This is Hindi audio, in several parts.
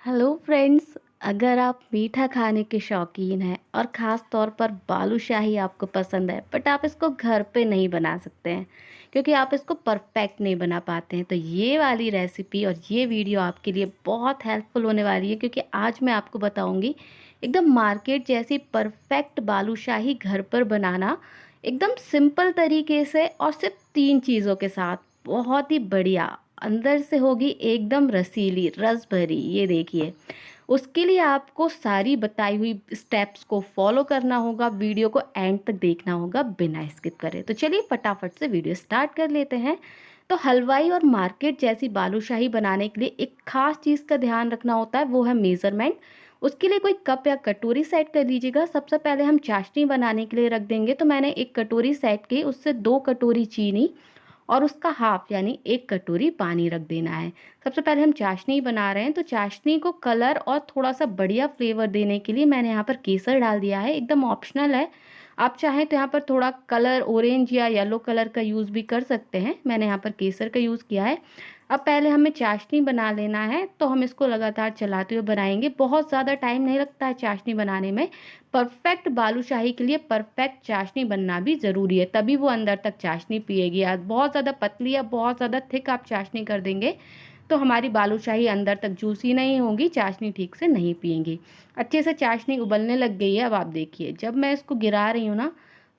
Hello friends. अगर आप मीठा खाने के शौकीन हैं और ख़ास तौर पर बालूशाही आपको पसंद है बट आप इसको घर पे नहीं बना सकते हैं क्योंकि आप इसको परफेक्ट नहीं बना पाते हैं, तो ये वाली रेसिपी और ये वीडियो आपके लिए बहुत हेल्पफुल होने वाली है क्योंकि आज मैं आपको बताऊंगी एकदम मार्केट जैसी परफेक्ट बालूशाही घर पर बनाना एकदम सिंपल तरीके से और सिर्फ 3 चीज़ों के साथ बहुत ही बढ़िया। अंदर से होगी एकदम रसीली रस भरी। ये देखिए, उसके लिए आपको सारी बताई हुई स्टेप्स को फॉलो करना होगा, वीडियो को एंड तक देखना होगा बिना स्किप करे। तो चलिए फटाफट से वीडियो स्टार्ट कर लेते हैं। तो हलवाई और मार्केट जैसी बालूशाही बनाने के लिए एक खास चीज़ का ध्यान रखना होता है, वो है मेज़रमेंट। उसके लिए कोई कप या कटोरी सेट कर लीजिएगा। सबसे पहले हम चाशनी बनाने के लिए रख देंगे, तो मैंने एक कटोरी सेट की, उससे 2 कटोरी चीनी और उसका हाफ यानी 1 कटोरी पानी रख देना है। सबसे पहले हम चाशनी बना रहे हैं, तो चाशनी को कलर और थोड़ा सा बढ़िया फ्लेवर देने के लिए मैंने यहाँ पर केसर डाल दिया है। एकदम ऑप्शनल है, आप चाहें तो यहाँ पर थोड़ा कलर ऑरेंज या येलो कलर का यूज़ भी कर सकते हैं। मैंने यहाँ पर केसर का यूज़ किया है। अब पहले हमें चाशनी बना लेना है, तो हम इसको लगातार चलाते हुए बनाएंगे। बहुत ज़्यादा टाइम नहीं लगता है चाशनी बनाने में। परफेक्ट बालूशाही के लिए परफेक्ट चाशनी बनना भी ज़रूरी है, तभी वो अंदर तक चाशनी पिएगी। आज बहुत ज़्यादा पतली या बहुत ज़्यादा थिक आप चाशनी कर देंगे तो हमारी बालूशाही अंदर तक जूसी नहीं होगी, चाशनी ठीक से नहीं पिएंगी। अच्छे से चाशनी उबलने लग गई है। अब आप देखिए, जब मैं इसको गिरा रही हूँ ना,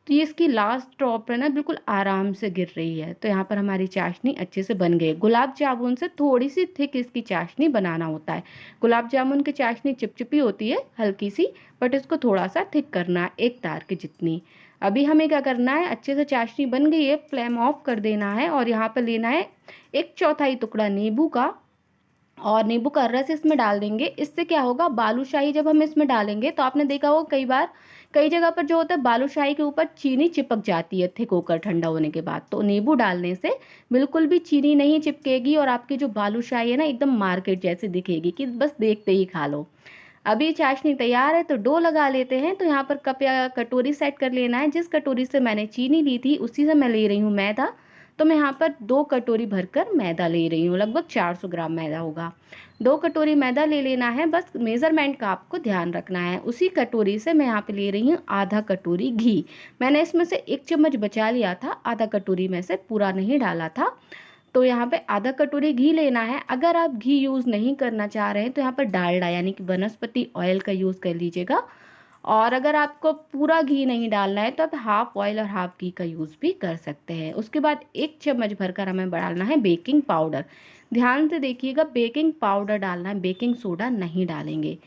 तो ये इसकी लास्ट ड्रॉप है ना, बिल्कुल आराम से गिर रही है। तो यहाँ पर हमारी चाशनी अच्छे से बन गई है। गुलाब जामुन से थोड़ी सी थिक इसकी चाशनी बनाना होता है। गुलाब जामुन की चाशनी चिपचिपी होती है हल्की सी, बट इसको थोड़ा सा थिक करना है, एक तार की जितनी। अभी हमें क्या करना है, अच्छे से चाशनी बन गई है, फ्लेम ऑफ कर देना है और यहाँ पर लेना है 1/4 टुकड़ा नींबू का और नींबू का रस इसमें डाल देंगे। इससे क्या होगा, बालूशाही जब हम इसमें डालेंगे तो आपने देखा होगा कई बार कई जगह पर जो होता है बालूशाही के ऊपर चीनी चिपक जाती है थिक होकर ठंडा होने के बाद। तो नींबू डालने से बिल्कुल भी चीनी नहीं चिपकेगी और आपकी जो बालूशाही है ना एकदम मार्केट जैसी दिखेगी कि बस देखते ही खा लो। अभी चाशनी तैयार है, तो डो लगा लेते हैं। तो यहाँ पर कप या कटोरी सेट कर लेना है। जिस कटोरी से मैंने चीनी ली थी उसी से मैं ले रही हूँ मैदा। तो मैं यहाँ पर 2 कटोरी भरकर मैदा ले रही हूँ, लगभग 400 ग्राम मैदा होगा। 2 कटोरी मैदा ले लेना है, बस मेज़रमेंट का आपको ध्यान रखना है। उसी कटोरी से मैं यहाँ पे ले रही हूँ आधा कटोरी घी। मैंने इसमें से 1 चम्मच बचा लिया था, आधा कटोरी में से पूरा नहीं डाला था। तो यहाँ पे आधा कटोरी घी लेना है। अगर आप घी यूज़ नहीं करना चाह रहे हैं तो यहाँ पर डालडा यानी कि वनस्पति ऑयल का यूज़ कर लीजिएगा। और अगर आपको पूरा घी नहीं डालना है तो आप हाफ ऑयल और हाफ घी का यूज़ भी कर सकते हैं। उसके बाद 1 चम्मच भरकर हमें डालना है बेकिंग पाउडर। ध्यान से देखिएगा, बेकिंग पाउडर डालना है, बेकिंग सोडा नहीं डालेंगे।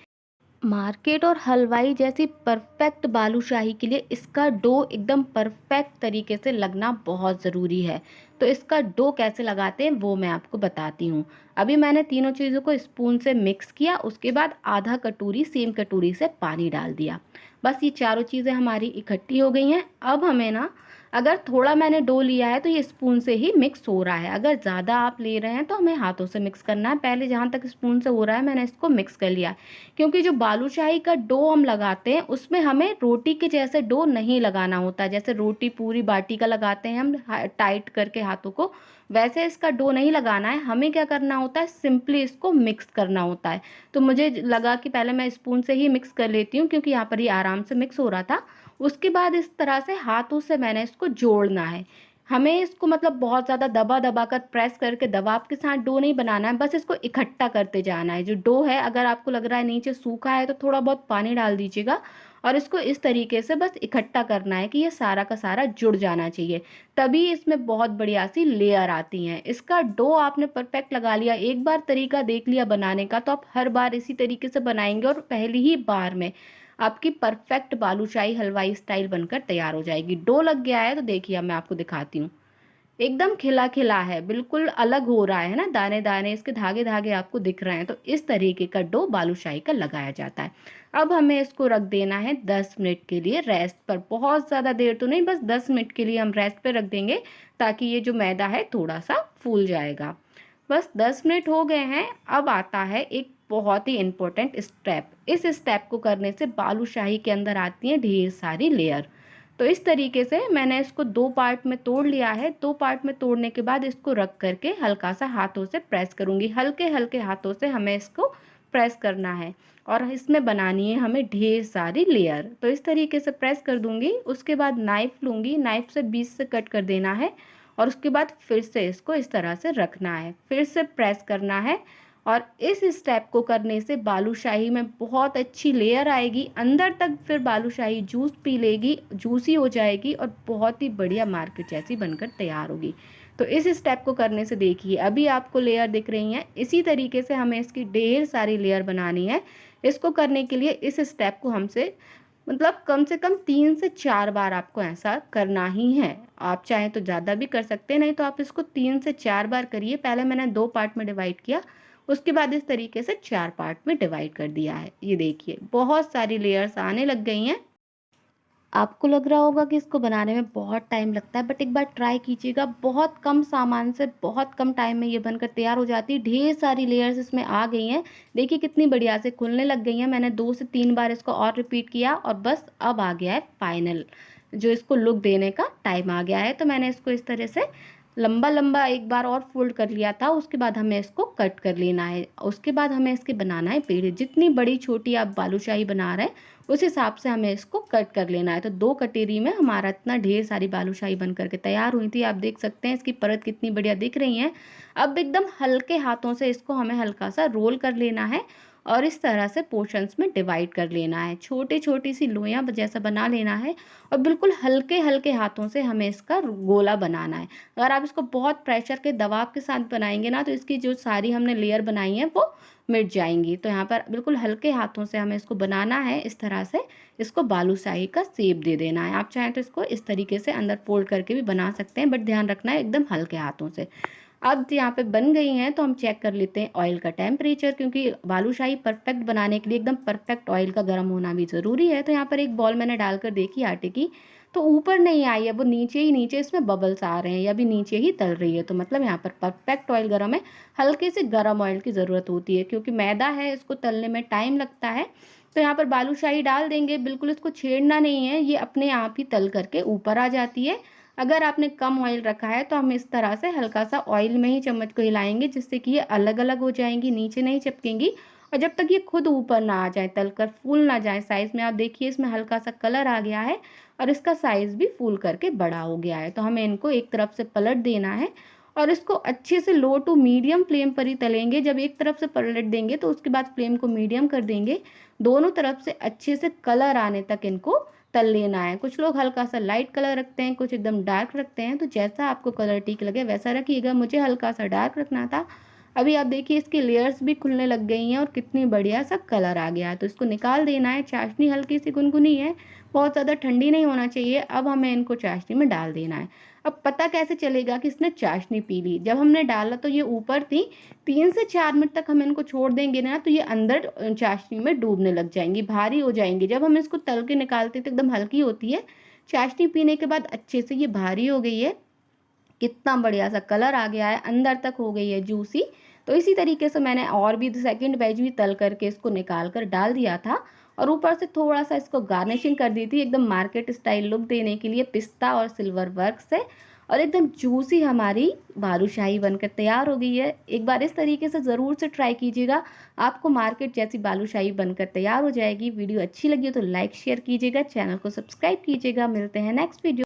मार्केट और हलवाई जैसी परफेक्ट बालूशाही के लिए इसका डो एकदम परफेक्ट तरीके से लगना बहुत ज़रूरी है। तो इसका डो कैसे लगाते हैं वो मैं आपको बताती हूँ। अभी मैंने तीनों चीज़ों को स्पून से मिक्स किया, उसके बाद आधा कटोरी सेम कटोरी से पानी डाल दिया। बस ये चारों चीज़ें हमारी इकट्ठी हो गई हैं। अब हमें ना, अगर थोड़ा मैंने डो लिया है तो ये स्पून से ही मिक्स हो रहा है। अगर ज़्यादा आप ले रहे हैं तो हमें हाथों से मिक्स करना है। पहले जहाँ तक स्पून से हो रहा है मैंने इसको मिक्स कर लिया, क्योंकि जो बालूशाही का डो हम लगाते हैं उसमें हमें रोटी के जैसे डो नहीं लगाना होता। जैसे रोटी पूरी बाटी का लगाते हैं हम टाइट करके हाथों को, वैसे इसका डो नहीं लगाना है। हमें क्या करना होता है, सिंपली इसको मिक्स करना होता है। तो मुझे लगा कि पहले मैं स्पून से ही मिक्स कर लेती हूँ क्योंकि यहाँ पर ये आराम से मिक्स हो रहा था। उसके बाद इस तरह से हाथों से मैंने इसको जोड़ना है। हमें इसको मतलब बहुत ज़्यादा दबा दबा कर प्रेस करके दबाव के साथ डो नहीं बनाना है, बस इसको इकट्ठा करते जाना है। जो डो है, अगर आपको लग रहा है नीचे सूखा है तो थोड़ा बहुत पानी डाल दीजिएगा और इसको इस तरीके से बस इकट्ठा करना है कि ये सारा का सारा जुड़ जाना चाहिए। तभी इसमें बहुत बढ़िया सी लेयर आती हैं। इसका डो आपने परफेक्ट लगा लिया, एक बार तरीका देख लिया बनाने का तो आप हर बार इसी तरीके से बनाएंगे और पहली ही बार में आपकी परफेक्ट बालूशाही हलवाई स्टाइल बनकर तैयार हो जाएगी। डो लग गया है तो देखिए, अब मैं आपको दिखाती हूँ। एकदम खिला खिला है, बिल्कुल अलग हो रहा है ना, दाने दाने इसके धागे धागे आपको दिख रहे हैं। तो इस तरीके का डो बालूशाही का लगाया जाता है। अब हमें इसको रख देना है 10 मिनट के लिए रेस्ट पर। बहुत ज़्यादा देर तो नहीं, बस 10 मिनट के लिए हम रेस्ट पर रख देंगे ताकि ये जो मैदा है थोड़ा सा फूल जाएगा। बस 10 मिनट हो गए हैं। अब आता है एक बहुत ही इम्पोर्टेंट स्टेप। इस स्टेप को करने से बालूशाही के अंदर आती हैं ढेर सारी लेयर। तो इस तरीके से मैंने इसको 2 पार्ट में तोड़ लिया है। 2 पार्ट में तोड़ने के बाद इसको रख करके हल्का सा हाथों से प्रेस करूंगी। हल्के हल्के हाथों से हमें इसको प्रेस करना है और इसमें बनानी है हमें ढेर सारी लेयर। तो इस तरीके से प्रेस कर दूंगी। उसके बाद नाइफ लूँगी, नाइफ से बीच से कट कर देना है और उसके बाद फिर से इसको इस तरह से रखना है, फिर से प्रेस करना है। और इस स्टेप को करने से बालूशाही में बहुत अच्छी लेयर आएगी, अंदर तक फिर बालूशाही जूस पी लेगी, जूसी हो जाएगी और बहुत ही बढ़िया मार्केट जैसी बनकर तैयार होगी। तो इस स्टेप को करने से देखिए अभी आपको लेयर दिख रही हैं, इसी तरीके से हमें इसकी ढेर सारी लेयर बनानी है। इसको करने के लिए इस स्टेप को हमसे मतलब कम से कम 3 से 4 बार आपको ऐसा करना ही है। आप चाहें तो ज़्यादा भी कर सकते हैं, नहीं तो आप इसको 3 से 4 बार करिए। पहले मैंने 2 पार्ट में डिवाइड किया, उसके बाद इस तरीके से 4 पार्ट में डिवाइड कर दिया है। ये देखिए बहुत सारी लेयर्स आने लग गई हैं। आपको लग रहा होगा कि इसको बनाने में बहुत टाइम लगता है, बट एक बार ट्राई कीजिएगा, बहुत कम सामान से बहुत कम टाइम में ये बनकर तैयार हो जाती है। ढेर सारी लेयर्स इसमें आ गई हैं, देखिए कितनी बढ़िया से खुलने लग गई हैं। मैंने 2 से 3 बार इसको और रिपीट किया और बस अब आ गया है फाइनल, जो इसको लुक देने का टाइम आ गया है। तो मैंने इसको इस तरह से लंबा लंबा एक बार और फोल्ड कर लिया था, उसके बाद हमें इसको कट कर लेना है। उसके बाद हमें इसके बनाना है पेड़े, जितनी बड़ी छोटी आप बालूशाही बना रहे हैं उस हिसाब से हमें इसको कट कर लेना है। तो 2 कटोरी में हमारा इतना ढेर सारी बालूशाही बन करके तैयार हुई थी। आप देख सकते हैं इसकी परत कितनी बढ़िया दिख रही है। अब एकदम हल्के हाथों से इसको हमें हल्का सा रोल कर लेना है और इस तरह से पोर्शंस में डिवाइड कर लेना है। छोटी छोटी सी लोइयां जैसा बना लेना है और बिल्कुल हल्के हल्के हाथों से हमें इसका गोला बनाना है। अगर आप इसको बहुत प्रेशर के दबाव के साथ बनाएंगे ना, तो इसकी जो सारी हमने लेयर बनाई है वो मिट जाएंगी। तो यहाँ पर बिल्कुल हल्के हाथों से हमें इसको बनाना है। इस तरह से इसको बालूशाही का शेप दे देना है। आप चाहें तो इसको इस तरीके से अंदर फोल्ड करके भी बना सकते हैं, बट ध्यान रखना है एकदम हल्के हाथों से। अब यहाँ पे बन गई हैं तो हम चेक कर लेते हैं ऑयल का टेम्परेचर, क्योंकि बालूशाही परफेक्ट बनाने के लिए एकदम परफेक्ट ऑयल का गर्म होना भी ज़रूरी है। तो यहाँ पर एक बॉल मैंने डालकर देखी आटे की, तो ऊपर नहीं आई है, वो नीचे ही नीचे इसमें बबल्स आ रहे हैं या भी नीचे ही तल रही है। तो मतलब यहाँ पर परफेक्ट ऑयल गर्म है। हल्के से गर्म ऑयल की ज़रूरत होती है, क्योंकि मैदा है इसको तलने में टाइम लगता है। तो यहाँ पर बालूशाही डाल देंगे, बिल्कुल इसको छेड़ना नहीं है, ये अपने आप ही तल करके ऊपर आ जाती है। अगर आपने कम ऑयल रखा है तो हम इस तरह से हल्का सा ऑयल में ही चम्मच को हिलाएंगे, जिससे कि ये अलग अलग हो जाएंगी, नीचे नहीं चिपकेंगी। और जब तक ये खुद ऊपर ना आ जाए, तलकर फूल ना जाए साइज में। आप देखिए इसमें हल्का सा कलर आ गया है और इसका साइज भी फूल करके बड़ा हो गया है। तो हमें इनको एक तरफ से पलट देना है और इसको अच्छे से लो टू मीडियम फ्लेम पर ही तलेंगे। जब एक तरफ से पलट देंगे तो उसके बाद फ्लेम को मीडियम कर देंगे। दोनों तरफ से अच्छे से कलर आने तक इनको तल लेना है। कुछ लोग हल्का सा लाइट कलर रखते हैं, कुछ एकदम डार्क रखते हैं, तो जैसा आपको कलर ठीक लगे वैसा रखिएगा। मुझे हल्का सा डार्क रखना था। अभी आप देखिए इसकी लेयर्स भी खुलने लग गई हैं और कितनी बढ़िया सा कलर आ गया है। तो इसको निकाल देना है। चाशनी हल्की सी गुनगुनी है, बहुत ज़्यादा ठंडी नहीं होना चाहिए। अब हमें इनको चाशनी में डाल देना है। अब पता कैसे चलेगा कि इसने चाशनी पी ली? जब हमने डाला तो ये ऊपर थी, 3 से 4 मिनट तक हम इनको छोड़ देंगे ना, तो ये अंदर चाशनी में डूबने लग जाएंगी, भारी हो जाएंगी। जब हम इसको तल के निकालते तो एकदम हल्की होती है, चाशनी पीने के बाद अच्छे से ये भारी हो गई है। कितना बढ़िया सा कलर आ गया है, अंदर तक हो गई है जूसी। तो इसी तरीके से मैंने और भी सेकंड बैच भी तल करके इसको निकाल कर डाल दिया था और ऊपर से थोड़ा सा इसको गार्निशिंग कर दी थी एकदम मार्केट स्टाइल लुक देने के लिए, पिस्ता और सिल्वर वर्क से। और एकदम जूसी हमारी बालूशाही बनकर तैयार हो गई है। एक बार इस तरीके से ज़रूर से ट्राई कीजिएगा, आपको मार्केट जैसी बालूशाही बनकर तैयार हो जाएगी। वीडियो अच्छी लगी हो तो लाइक शेयर कीजिएगा, चैनल को सब्सक्राइब कीजिएगा। मिलते हैं नेक्स्ट वीडियो।